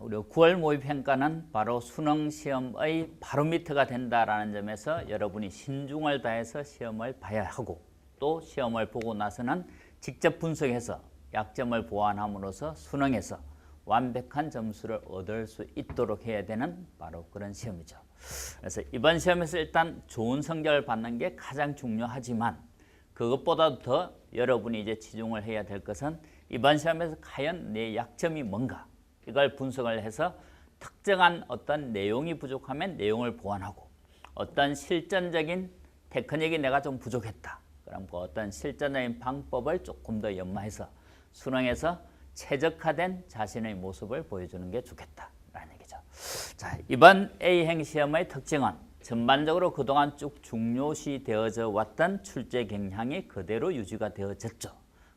우리 9월 모의평가는 바로 수능 시험의 바로미터가 된다라는 점에서 여러분이 신중을 다해서 시험을 봐야 하고 또 시험을 보고 나서는 직접 분석해서 약점을 보완함으로써 수능에서 완벽한 점수를 얻을 수 있도록 해야 되는 바로 그런 시험이죠. 그래서 이번 시험에서 일단 좋은 성적을 받는 게 가장 중요하지만 그것보다도 더 여러분이 이제 치중을 해야 될 것은 이번 시험에서 과연 내 약점이 뭔가 이걸 분석을 해서 특정한 어떤 내용이 부족하면 내용을 보완하고 어떤 실전적인 테크닉이 내가 좀 부족했다. 그럼 그 어떤 실전적인 방법을 조금 더 연마해서 수능에서 최적화된 자신의 모습을 보여주는 게 좋겠다라는 얘기죠. 자, 이번 A행 시험의 특징은 전반적으로 그동안 쭉 중요시 되어져 왔던 출제 경향이 그대로 유지가 되어졌죠.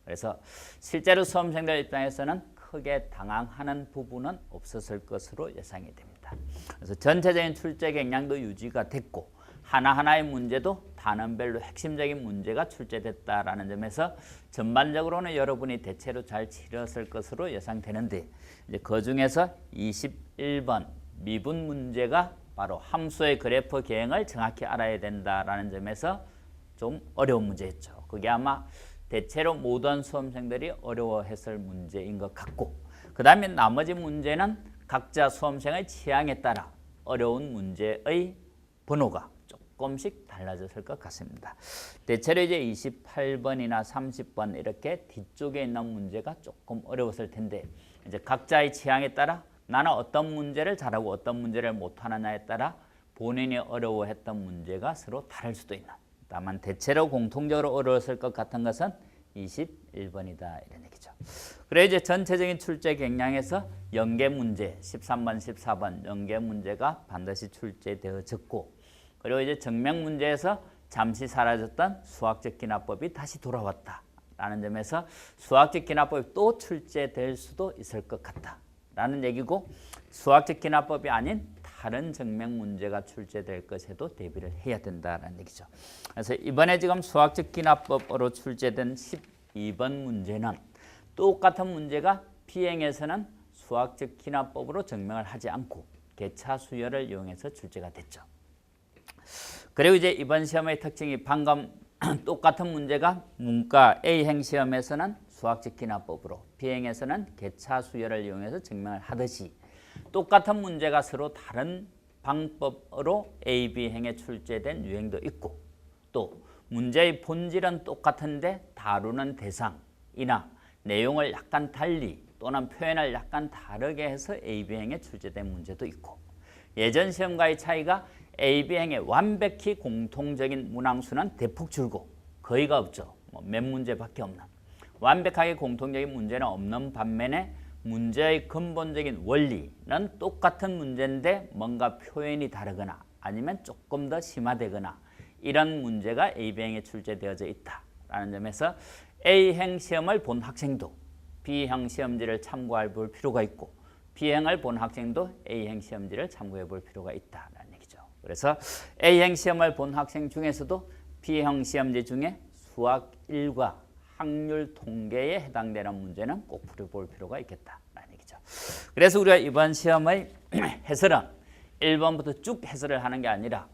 그래서 실제로 수험생들 입장에서는 크게 당황하는 부분은 없었을 것으로 예상이 됩니다. 그래서 전체적인 출제 경향도 유지가 됐고 하나하나의 문제도 단원별로 핵심적인 문제가 출제됐다라는 점에서 전반적으로는 여러분이 대체로 잘 치렀을 것으로 예상되는데 이제 그 중에서 21번 미분 문제가 바로 함수의 그래프 계행을 정확히 알아야 된다라는 점에서 좀 어려운 문제였죠. 그게 아마 대체로 모든 수험생들이 어려워했을 문제인 것 같고 그 다음에 나머지 문제는 각자 수험생의 취향에 따라 어려운 문제의 번호가 조금씩 달라졌을 것 같습니다. 대체로 이제 28번이나 30번 이렇게 뒤쪽에 있는 문제가 조금 어려웠을 텐데 이제 각자의 취향에 따라 나는 어떤 문제를 잘하고 어떤 문제를 못하느냐에 따라 본인이 어려워했던 문제가 서로 다를 수도 있는 다만 대체로 공통적으로 어려웠을 것 같은 것은 21번이다 이런 얘기죠. 그래 이제 전체적인 출제 경향에서 연계 문제 13번, 14번 연계 문제가 반드시 출제되어졌고 그리고 이제 정명 문제에서 잠시 사라졌던 수학적 기납법이 다시 돌아왔다라는 점에서 수학적 기납법이 또 출제될 수도 있을 것 같다라는 얘기고 수학적 기납법이 아닌 다른 정명 문제가 출제될 것에도 대비를 해야 된다는 얘기죠. 그래서 이번에 지금 수학적 기납법으로 출제된 12번 문제는 똑같은 문제가 비행에서는 수학적 기납법으로 증명을 하지 않고 개차 수열을 이용해서 출제가 됐죠. 그리고 이제 이번 시험의 특징이 방금 똑같은 문제가 문과 A행 시험에서는 수학적 기납법으로 B행에서는 개차 수열을 이용해서 증명을 하듯이 똑같은 문제가 서로 다른 방법으로 A, B행에 출제된 유형도 있고 또 문제의 본질은 똑같은데 다루는 대상이나 내용을 약간 달리 또는 표현을 약간 다르게 해서 A, B행에 출제된 문제도 있고 예전 시험과의 차이가 A, B행의 완벽히 공통적인 문항수는 대폭 줄고 거의가 없죠. 몇 문제밖에 없는 완벽하게 공통적인 문제는 없는 반면에 문제의 근본적인 원리는 똑같은 문제인데 뭔가 표현이 다르거나 아니면 조금 더 심화되거나 이런 문제가 A행에 출제되어져 있다라는 점에서 A행 시험을 본 학생도 B형 시험지를 참고해 볼 필요가 있고 B행을 본 학생도 A행 시험지를 참고해 볼 필요가 있다는 얘기죠. 그래서 A행 시험을 본 학생 중에서도 B형 시험지 중에 수학 1과 확률 통계에 해당되는 문제는 꼭 풀어볼 필요가 있겠다라는 얘기죠. 그래서 우리가 이번 시험의 해설은 1번부터 쭉 해설을 하는 게 아니라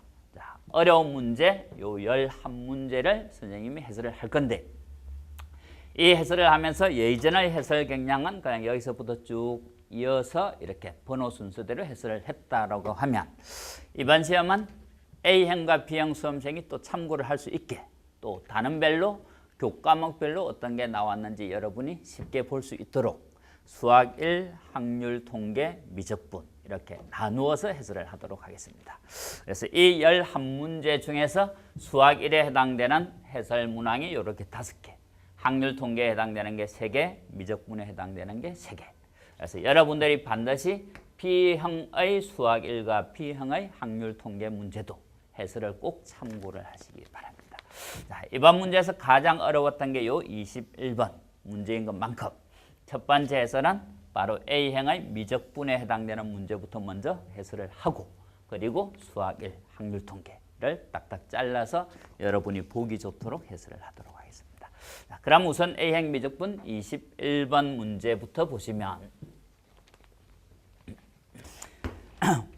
어려운 문제, 요 11문제를 선생님이 해설을 할 건데 이 해설을 하면서 예전의 해설 경향은 그냥 여기서부터 쭉 이어서 이렇게 번호 순서대로 해설을 했다라고 하면 이번 시험은 A형과 B형 수험생이 또 참고를 할 수 있게 또 단원별로 교과목별로 어떤 게 나왔는지 여러분이 쉽게 볼 수 있도록 수학 1, 확률, 통계, 미적분 이렇게 나누어서 해설을 하도록 하겠습니다. 그래서 이 11문제 중에서 수학 1에 해당되는 해설 문항이 이렇게 5개, 확률, 통계에 해당되는 게 3개, 미적분에 해당되는 게 3개. 그래서 여러분들이 반드시 B형의 수학 1과 B형의 확률, 통계 문제도 해설을 꼭 참고를 하시기 바랍니다. 자, 이번 문제에서 가장 어려웠던 게 요 21번 문제인 것만큼 첫 번째 해설은 바로 A형의 미적분에 해당되는 문제부터 먼저 해설을 하고 그리고 수학 1, 확률 통계를 딱딱 잘라서 여러분이 보기 좋도록 해설을 하도록 하겠습니다. 자, 그럼 우선 A형 미적분 21번 문제부터 보시면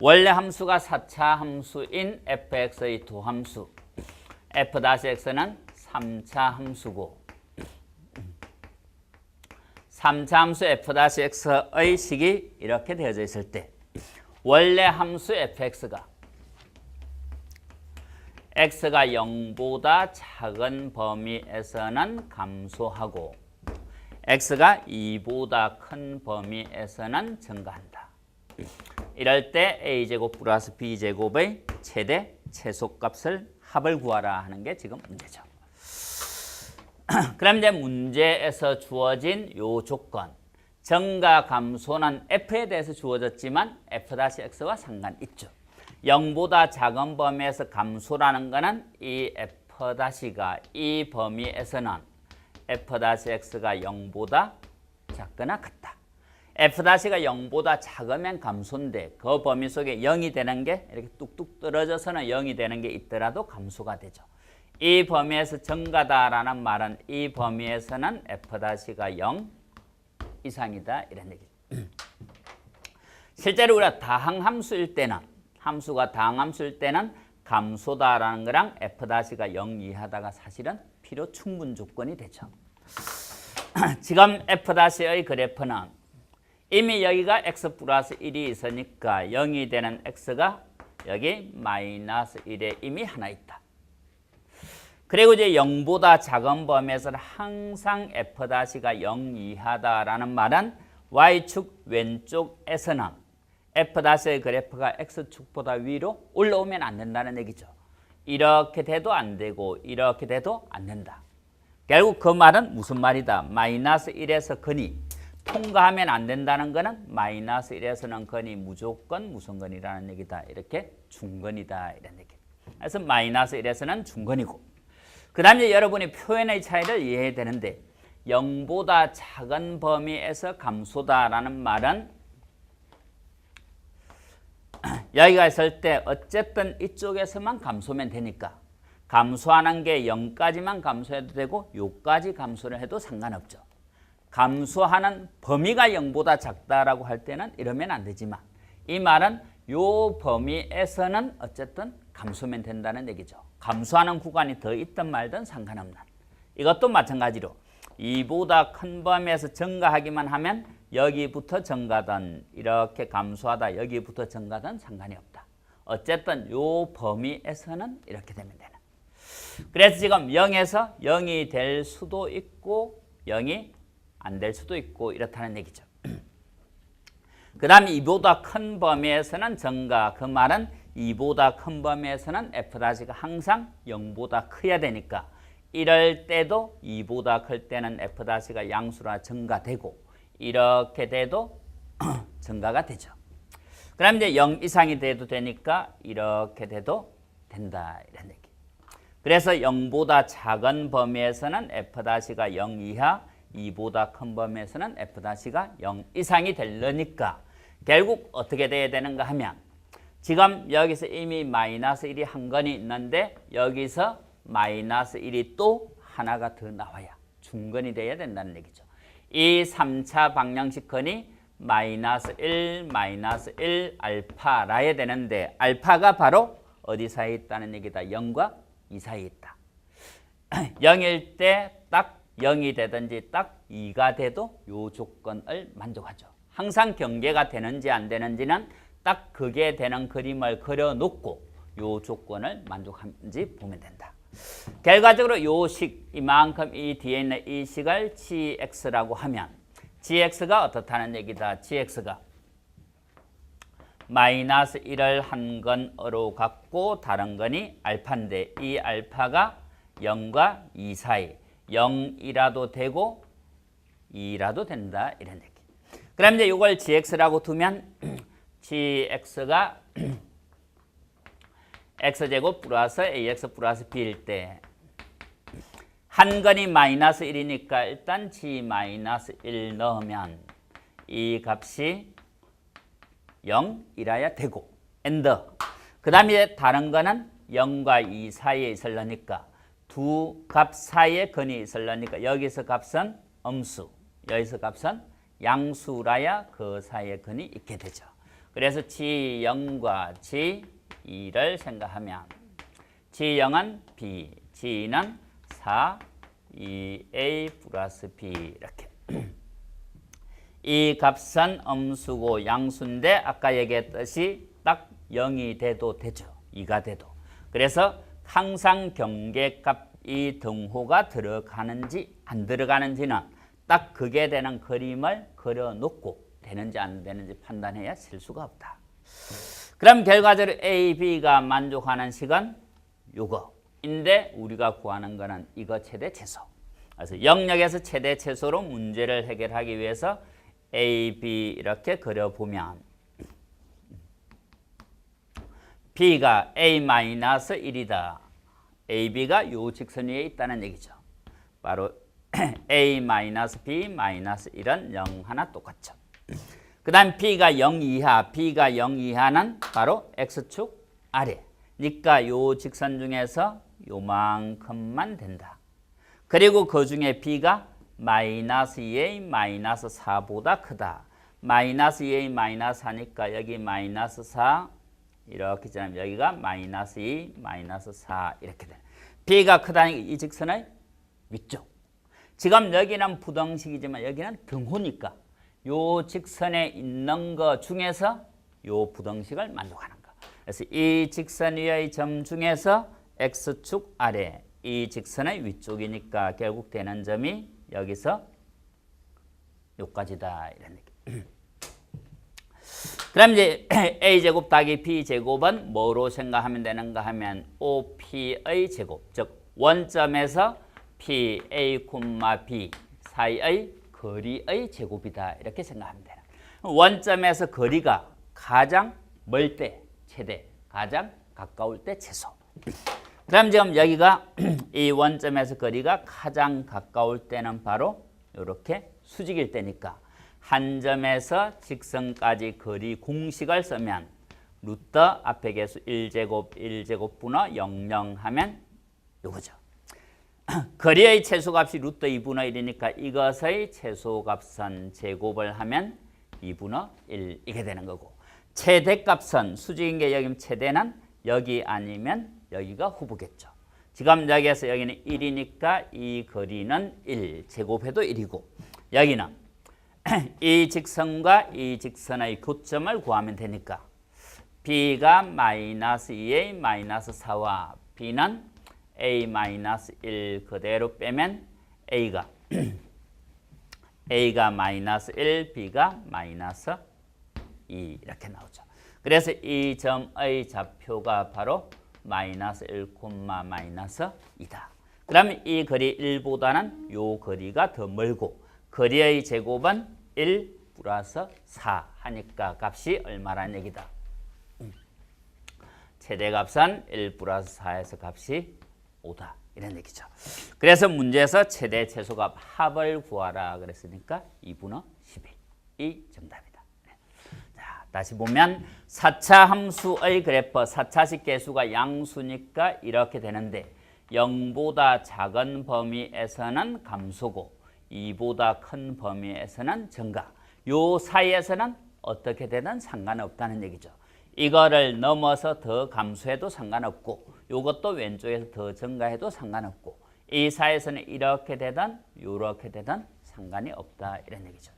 원래 함수가 4차 함수인 fx의 두 함수 f-x는 3차 함수고 3차 함수 f-x의 식이 이렇게 되어져 있을 때 원래 함수 fx가 x가 0보다 작은 범위에서는 감소하고 x가 2보다 큰 범위에서는 증가한다. 이럴 때 a제곱 플러스 b제곱의 최대 최소값을 합을 구하라 하는 게 지금 문제죠. 그럼 이제 문제에서 주어진 요 조건 증가 감소는 f에 대해서 주어졌지만 f-x와 상관있죠. 0보다 작은 범위에서 감소라는 것은 이 f-가 이 범위에서는 f-x가 0보다 작거나 같다. f-가 0보다 작으면 감소인데 그 범위 속에 0이 되는 게 이렇게 뚝뚝 떨어져서는 0이 되는 게 있더라도 감소가 되죠. 이 범위에서 증가다라는 말은 이 범위에서는 f-가 0 이상이다 이런 얘기죠. 실제로 우리가 다항함수일 때는 함수가 다항함수일 때는 감소다라는 거랑 f-가 0 이하다가 사실은 필요 충분 조건이 되죠. 지금 f-의 그래프는 이미 여기가 x 플러스 1이 있으니까 0이 되는 x가 여기 마이너스 1에 이미 하나 있다. 그리고 이제 0보다 작은 범위에서는 항상 f-가 0 이하다라는 말은 y축 왼쪽에서는 f-의 그래프가 x축보다 위로 올라오면 안 된다는 얘기죠. 이렇게 돼도 안 되고 이렇게 돼도 안 된다. 결국 그 말은 무슨 말이다? 마이너스 1에서 근이 통과하면 안 된다는 거는 마이너스 1에서는 근이 무조건 무슨 근이라는 얘기다. 이렇게 중근이다 이런 얘기. 그래서 마이너스 1에서는 중근이고 그 다음에 여러분이 표현의 차이를 이해해야 되는데 0보다 작은 범위에서 감소다라는 말은 여기가 있을 때 어쨌든 이쪽에서만 감소면 되니까 감소하는 게 0까지만 감소해도 되고 요까지 감소를 해도 상관없죠. 감소하는 범위가 0보다 작다라고 할 때는 이러면 안 되지만 이 말은 요 범위에서는 어쨌든 감소면 된다는 얘기죠. 감소하는 구간이 더 있든 말든 상관없는. 이것도 마찬가지로 2보다 큰 범위에서 증가하기만 하면 여기부터 증가든 이렇게 감소하다 여기부터 증가든 상관이 없다. 어쨌든 요 범위에서는 이렇게 되면 되는. 그래서 지금 0에서 0이 될 수도 있고 0이 안 될 수도 있고 이렇다는 얘기죠. 그 다음에 2보다 큰 범위에서는 증가. 그 말은 2보다 큰 범위에서는 f-가 항상 0보다 커야 되니까 이럴 때도 2보다 클 때는 f-가 양수라 증가되고 이렇게 돼도 증가가 되죠. 그럼 이제 0 이상이 돼도 되니까 이렇게 돼도 된다 이런 얘기. 그래서 0보다 작은 범위에서는 f-가 0 이하 2보다 큰 범위에서는 f-가 0 이상이 되려니까 결국 어떻게 돼야 되는가 하면 지금 여기서 이미 마이너스 1이 한 건이 있는데 여기서 마이너스 1이 또 하나가 더 나와야 중건이 돼야 된다는 얘기죠. 이 3차 방정식 건이 마이너스 1, 마이너스 1 알파라야 되는데 알파가 바로 어디 사이에 있다는 얘기다. 0과 2 사이에 있다. 0일 때 딱 0이 되든지 딱 2가 돼도 이 조건을 만족하죠. 항상 경계가 되는지 안 되는지는 딱 그게 되는 그림을 그려놓고 이 조건을 만족하는지 보면 된다. 결과적으로 이 식, 이만큼 이 뒤에 있는 이 식을 gx라고 하면 gx가 어떻다는 얘기다. gx가 마이너스 1을 한 건으로 갖고 다른 건이 알파인데 이 알파가 0과 2 사이 0이라도 되고 2라도 된다 이런 얘기. 그럼 이제 이걸 gx라고 두면 gx가 x제곱 플러스 ax 플러스 b일 때 한 건이 마이너스 1이니까 일단 g 마이너스 1 넣으면 이 값이 0이라야 되고 엔더. 그 다음에 다른 거는 0과 2 사이에 있으려니까 두 값 사이에 건이 있으려니까 여기서 값은 음수, 여기서 값은 양수라야 그 사이에 건이 있게 되죠. 그래서 G0과 G2를 생각하면 G0은 B, G는 4, 2A 플러스 B 이렇게. 이 값은 음수고 양수인데 아까 얘기했듯이 딱 0이 돼도 되죠. 2가 돼도. 그래서 항상 경계값이 등호가 들어가는지 안 들어가는지는 딱 그게 되는 그림을 그려놓고 되는지 안 되는지 판단해야 실수가 없다. 그럼 결과적으로 A, B가 만족하는 식은 요거인데 우리가 구하는 거는 이거 최대 최소. 그래서 영역에서 최대 최소로 문제를 해결하기 위해서 A, B 이렇게 그려보면 B가 A-1이다. A, B가 요 직선 위에 있다는 얘기죠. 바로 A-B-1은 0 하나 똑같죠. 그 다음 B가 0 이하, B가 0 이하는 바로 X축 아래. 그러니까 요 직선 중에서 요만큼만 된다. 그리고 그 중에 B가 -2A, -4보다 크다. -2A, -4니까 여기 -4 이렇게 지나면 여기가 -2, -4 이렇게 돼. B가 크다니까 이 직선의 위쪽. 지금 여기는 부등식이지만 여기는 등호니까 요 직선에 있는 거 중에서 요 부등식을 만족하는 거. 그래서 이 직선 위의 점 중에서 X축 아래 이 직선의 위쪽이니까 결국 되는 점이 여기서 요까지다 이런 느낌. 그럼 이제 A제곱 더하기 B제곱은 뭐로 생각하면 되는가 하면 OP의 제곱, 즉 원점에서 PA, B 사이의 거리의 제곱이다 이렇게 생각하면 돼요. 원점에서 거리가 가장 멀 때 최대, 가장 가까울 때 최소. 그럼 지금 여기가 이 원점에서 거리가 가장 가까울 때는 바로 이렇게 수직일 때니까 한 점에서 직선까지 거리 공식을 쓰면 루트 앞에 개수 1제곱 1제곱 분의 00 하면 요거죠. 거리의 최소값이 루트 2분의 1이니까 이것의 최소값은 제곱을 하면 2분의 1 이게 되는 거고 최대값은 수직인 게 여기면 최대는 여기 아니면 여기가 후보겠죠. 지금 여기에서 여기는 1이니까 이 거리는 1 제곱해도 1이고 여기는 이 직선과 이 직선의 교점을 구하면 되니까 B가 -2A -4와 B는 A-1 그대로 빼면 A가 -1, B가 -2 이렇게 나오죠. 그래서 이 점의 좌표가 바로 -1, -2다. 그러면 이 거리 1보다는 요 거리가 더 멀고 거리의 제곱은 1 플러스 4 하니까 값이 얼마라는 얘기다. 최대값은 1 플러스 4에서 값이 5다. 이런 얘기죠. 그래서 문제에서 최대 최소값 합을 구하라 그랬으니까 2분의 11이 정답이다. 자, 다시 보면 4차 함수의 그래프 4차식 계수가 양수니까 이렇게 되는데 0보다 작은 범위에서는 감소고 2보다 큰 범위에서는 증가. 요 사이에서는 어떻게 되든 상관없다는 얘기죠. 이거를 넘어서 더 감소해도 상관없고 요것도 왼쪽에서 더 증가해도 상관없고 이 사이에서는 이렇게 되든 이렇게 되든 상관이 없다 이런 얘기죠.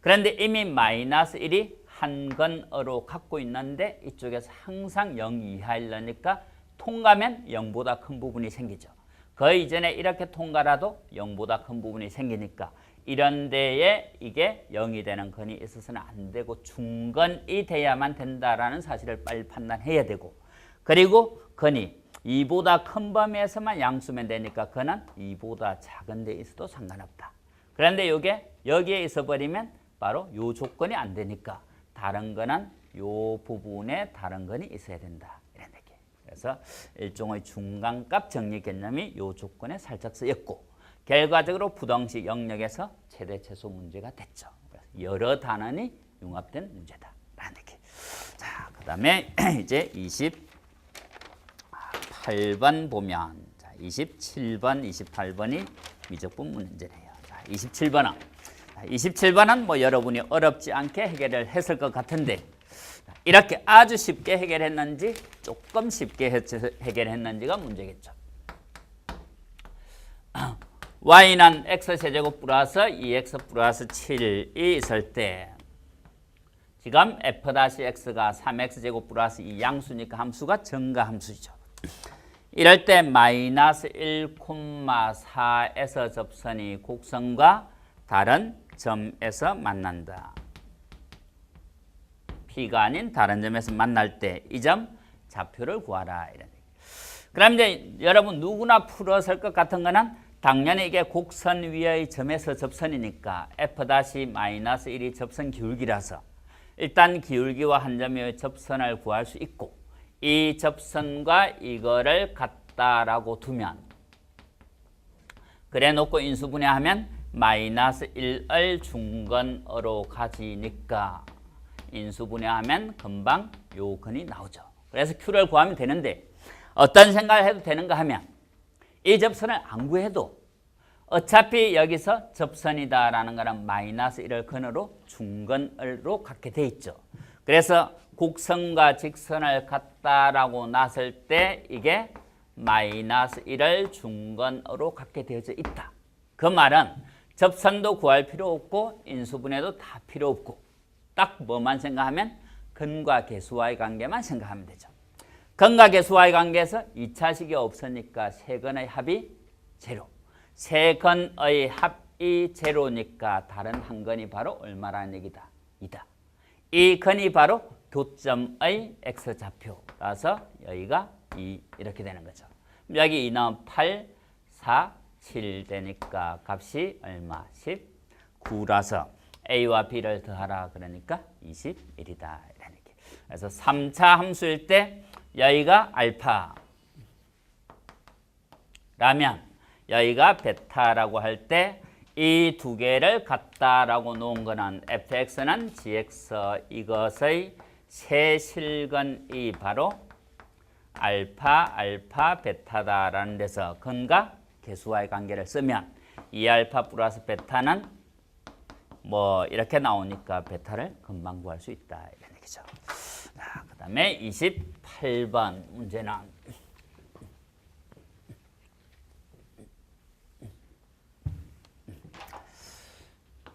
그런데 이미 -1이 한 근으로 갖고 있는데 이쪽에서 항상 0 이하이려니까 통과면 0보다 큰 부분이 생기죠. 그 이전에 이렇게 통과라도 0보다 큰 부분이 생기니까 이런 데에 이게 0이 되는 근이 있어서는 안 되고 중근이 돼야만 된다라는 사실을 빨리 판단해야 되고 그리고 근이 2보다 큰 범위에서만 양수면 되니까 근은 2보다 작은 데 있어도 상관없다. 그런데 이게 여기에 있어버리면 바로 요 조건이 안 되니까 다른 거는 요 부분에 다른 건이 있어야 된다. 이런 얘기. 그래서 일종의 중간값 정리 개념이 요 조건에 살짝 쓰였고 결과적으로 부등식 영역에서 최대 최소 문제가 됐죠. 여러 단원이 융합된 문제다. 라는 얘기. 자, 그 다음에 이제 28번 보면 자, 27번, 28번이 미적분 문제네요. 자, 27번은 뭐 여러분이 어렵지 않게 해결을 했을 것 같은데 이렇게 아주 쉽게 해결했는지 조금 쉽게 해결했는지가 문제겠죠. y는 x세제곱 플러스 2x 플러스 7이 있을 때 지금 f-x가 3x제곱 플러스 이 양수니까 함수가 증가함수죠. 이럴 때 마이너스 1,4에서 접선이 곡선과 다른 점에서 만난다. P가 아닌 다른 점에서 만날 때 이 점 좌표를 구하라. 이런 얘기. 그럼 이제 여러분 누구나 풀었을 것 같은 거는 당연히 이게 곡선 위의 점에서 접선이니까 f-1이 접선 기울기라서 일단 기울기와 한 점의 접선을 구할 수 있고 이 접선과 이거를 같다라고 두면 그래 놓고 인수분해하면 마이너스 1을 중건으로 가지니까 인수분해하면 금방 요 근이 나오죠. 그래서 Q를 구하면 되는데 어떤 생각을 해도 되는가 하면 이 접선을 안 구해도 어차피 여기서 접선이다라는 거는 마이너스 1을 근으로 중건으로 갖게 돼 있죠. 그래서 곡선과 직선을 갖다라고 놨을 때 이게 마이너스 1을 중건으로 갖게 되어져 있다. 그 말은 접선도 구할 필요 없고 인수분해도 다 필요 없고 딱 뭐만 생각하면 근과 계수와의 관계만 생각하면 되죠. 근과 계수와의 관계에서 2차식이 없으니까 세 근의 합이 제로. 세 근의 합이 제로니까 다른 한 근이 바로 얼마라는 얘기다. 2다. 이 근이 바로 교점의 x좌표라서 여기가 2 이렇게 되는 거죠. 여기 2는 8, 4, 7 되니까 값이 얼마? 19라서 a와 b를 더하라 그러니까 21이다. 이런 얘기. 그래서 3차 함수일 때 여기가 알파라면 여기가 베타라고 할 때 이 두 개를 같다라고 놓은 거는 fx는 gx 이것의 세실근이 바로 알파, 베타다라는 데서 근과 계수와의 관계를 쓰면 2알파 플러스 베타는 뭐 이렇게 나오니까 베타를 금방 구할 수 있다. 이런 얘기죠. 그 다음에 28번 문제는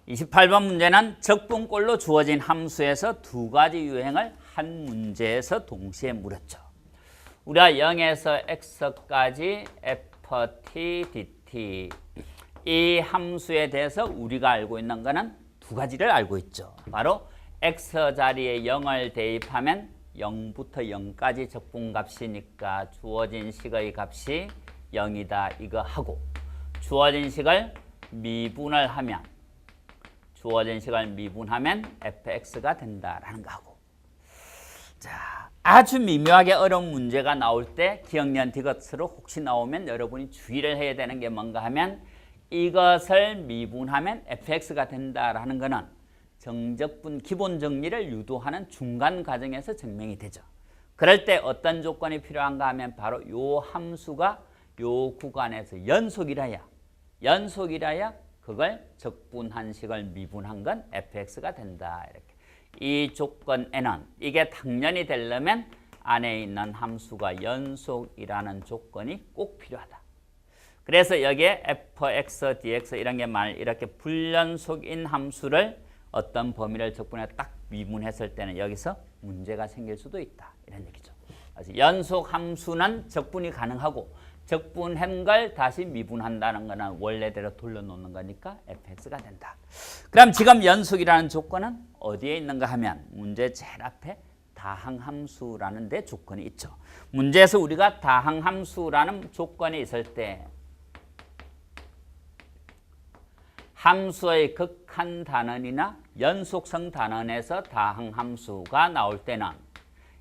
28번 문제는 적분꼴로 주어진 함수에서 두 가지 유행을 한 문제에서 동시에 물었죠. 우리가 0에서 x까지 ft, dt 이 함수에 대해서 우리가 알고 있는 것은 두 가지를 알고 있죠. 바로 x 자리에 0을 대입하면 0부터 0까지 적분값이니까 주어진 식의 값이 0이다 이거 하고 주어진 식을 미분을 하면 fx가 된다라는 거 하고. 자, 아주 미묘하게 어려운 문제가 나올 때 기억년 디귿으로 혹시 나오면 여러분이 주의를 해야 되는 게 뭔가 하면 이것을 미분하면 fx가 된다라는 거는 정적분 기본 정리를 유도하는 중간 과정에서 증명이 되죠. 그럴 때 어떤 조건이 필요한가 하면 바로 요 함수가 요 구간에서 연속이라야 그걸 적분한 식을 미분한 건 fx가 된다. 이렇게. 이 조건에는 이게 당연히 되려면 안에 있는 함수가 연속이라는 조건이 꼭 필요하다. 그래서 여기에 fx, dx 이런 게 이렇게 불연속인 함수를 어떤 범위를 적분해 딱 미분했을 때는 여기서 문제가 생길 수도 있다. 이런 얘기죠. 그래서 연속 함수는 적분이 가능하고 적분한 걸 다시 미분한다는 거는 원래대로 돌려놓는 거니까 fx가 된다. 그럼 지금 연속이라는 조건은 어디에 있는가 하면 문제 제일 앞에 다항함수라는 데 조건이 있죠. 문제에서 우리가 다항함수라는 조건이 있을 때 함수의 극한 단원이나 연속성 단원에서 다항함수가 나올 때는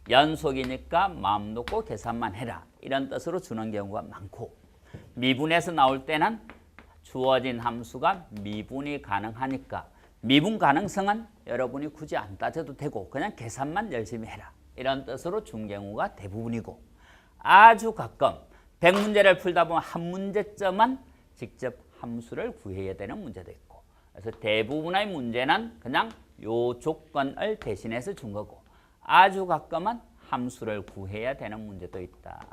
연속이니까 마음 놓고 계산만 해라. 이런 뜻으로 주는 경우가 많고 미분에서 나올 때는 주어진 함수가 미분이 가능하니까 미분 가능성은 여러분이 굳이 안 따져도 되고 그냥 계산만 열심히 해라. 이런 뜻으로 준 경우가 대부분이고 아주 가끔 100문제를 풀다 보면 한 문제점은 직접 함수를 구해야 되는 문제도 있고 그래서 대부분의 문제는 그냥 요 조건을 대신해서 준 거고 아주 가끔은 함수를 구해야 되는 문제도 있다.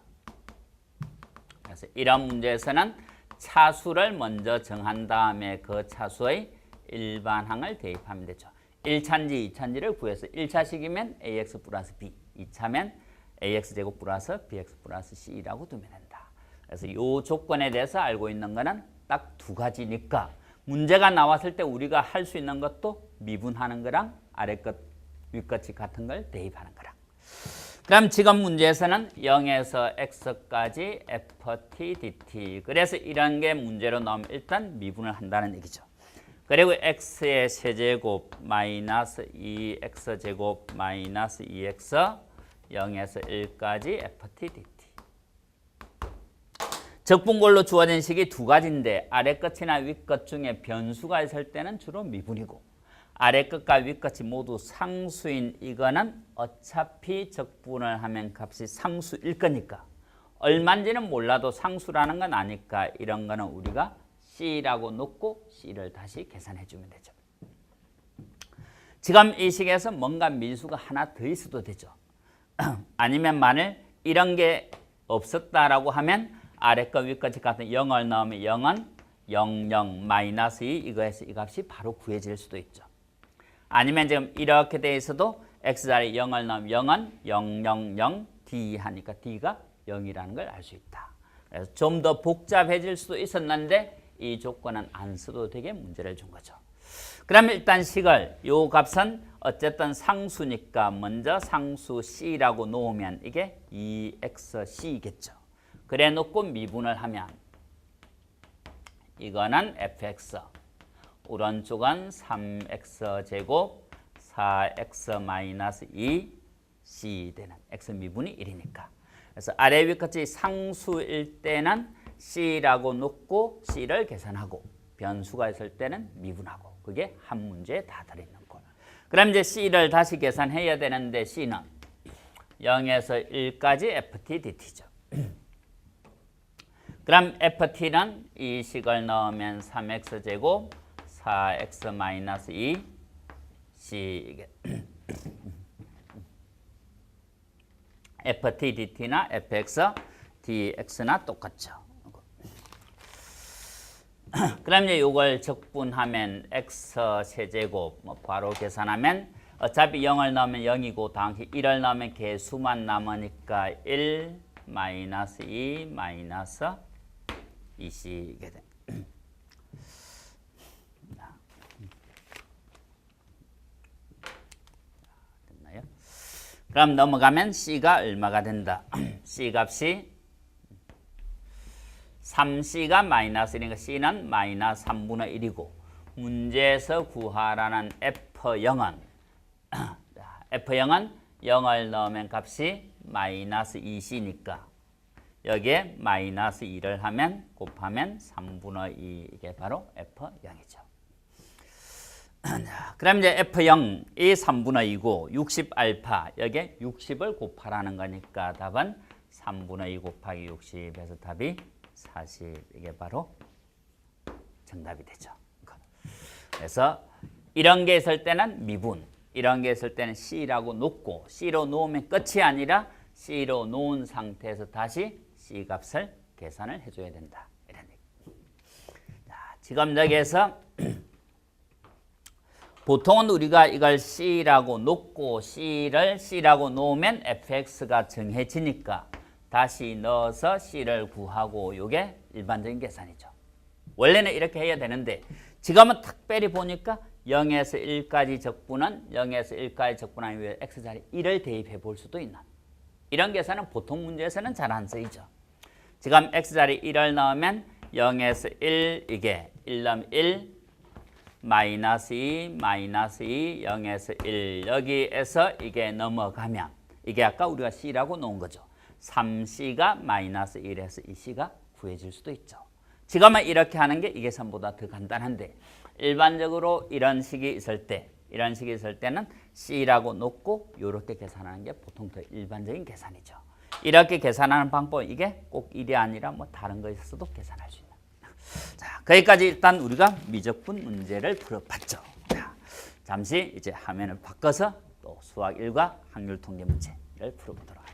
그래서 이런 문제에서는 차수를 먼저 정한 다음에 그 차수의 일반항을 대입하면 되죠. 1차인지 2차인지를 구해서 1차식이면 ax 플러스 b, 2차면 ax제곱 플러스 bx 플러스 c라고 두면 된다. 그래서 이 조건에 대해서 알고 있는 거는 딱 두 가지니까 문제가 나왔을 때 우리가 할 수 있는 것도 미분하는 거랑 아래 것, 위 것이 같은 걸 대입하는 거랑. 그럼 지금 문제에서는 0에서 x까지 ft dt. 그래서 이런 게 문제로 나오면 일단 미분을 한다는 얘기죠. 그리고 x의 세제곱 마이너스 2x제곱 마이너스 2x 0에서 1까지 ft dt. 적분꼴로 주어진 식이 두 가지인데 아래 끝이나 위 끝 중에 변수가 있을 때는 주로 미분이고 아래 끝과 위 끝이 모두 상수인 이거는 어차피 적분을 하면 값이 상수일 거니까 얼마인지는 몰라도 상수라는 건 아니까 이런 거는 우리가 C라고 놓고 C를 다시 계산해 주면 되죠. 지금 이 식에서 뭔가 밀수가 하나 더 있어도 되죠. 아니면 만일 이런 게 없었다라고 하면 아래 거 위 끝이 같은 0을 넣으면 0은 0, 0, 마이너스 2 이거에서 이 값이 바로 구해질 수도 있죠. 아니면 지금 이렇게 돼 있어도 x자리 0을 넣으면 0은 0, 0, 0, d 하니까 d가 0이라는 걸 알 수 있다. 그래서 좀 더 복잡해질 수도 있었는데 이 조건은 안 써도 되게 문제를 준 거죠. 그러면 일단 식을 요 값은 어쨌든 상수니까 먼저 상수 c라고 놓으면 이게 2xc겠죠. 그래 놓고 미분을 하면 이거는 fx, 오른쪽은 3x제곱 4x 마이너스 2c 되는 x 미분이 1이니까. 그래서 아래 위 끝이 상수일 때는 c라고 놓고 c를 계산하고 변수가 있을 때는 미분하고 그게 한 문제에 다 들어있는 거. 그럼 이제 c를 다시 계산해야 되는데 c는 0에서 1까지 ft dt죠. 그럼 ft는 이 식을 넣으면 3x제곱 4x 마이너스 2c ft dt나 fx dx나 똑같죠. 그럼 이제 이걸 적분하면 x 세제곱 바로 계산하면 어차피 0을 넣으면 0이고 당시 1을 넣으면 개수만 남으니까 1 마이너스 2 마이너스 2c게 돼. 됐나요? 그럼 넘어가면 c가 얼마가 된다. c 값이 3c가 마이너스니까 c는 마이너스 3분의 1이고 문제에서 구하라는 f0은 0을 넣으면 값이 마이너스 2c니까 여기에 마이너스 2를 하면 곱하면 3분의 2 이게 바로 f0이죠. 그럼 이제 f0이 3분의 2고 60알파 여기에 60을 곱하라는 거니까 답은 3분의 2 곱하기 60에서 답이 40 이게 바로 정답이 되죠. 그래서 이런 게 있을 때는 미분, 이런 게 있을 때는 C라고 놓고 C로 놓으면 끝이 아니라 C로 놓은 상태에서 다시 C 값을 계산을 해줘야 된다. 이런 얘기. 자, 지금 여기에서 보통은 우리가 이걸 C라고 놓고 C를 C라고 놓으면 fx가 정해지니까 다시 넣어서 C를 구하고 이게 일반적인 계산이죠. 원래는 이렇게 해야 되는데 지금은 특별히 보니까 0에서 1까지 적분은 0에서 1까지 적분한 위에 x자리 1을 대입해 볼 수도 있는 이런 계산은 보통 문제에서는 잘 안 쓰이죠. 지금 x자리 1을 넣으면 0에서 1 이게 1 넣으면 1 마이너스 2 마이너스 2 0에서 1 여기에서 이게 넘어가면 이게 아까 우리가 C라고 놓은 거죠. 3C가 마이너스 1에서 2C가 구해질 수도 있죠. 지금은 이렇게 하는 게 이 계산보다 더 간단한데 일반적으로 이런 식이 있을 때는 C라고 놓고 이렇게 계산하는 게 보통 더 일반적인 계산이죠. 이렇게 계산하는 방법 이게 꼭 1이 아니라 뭐 다른 거 있어도 계산할 수 있는. 자, 거기까지 일단 우리가 미적분 문제를 풀어봤죠. 자, 잠시 이제 화면을 바꿔서 또 또 수학 1과 확률 통계 문제를 풀어보도록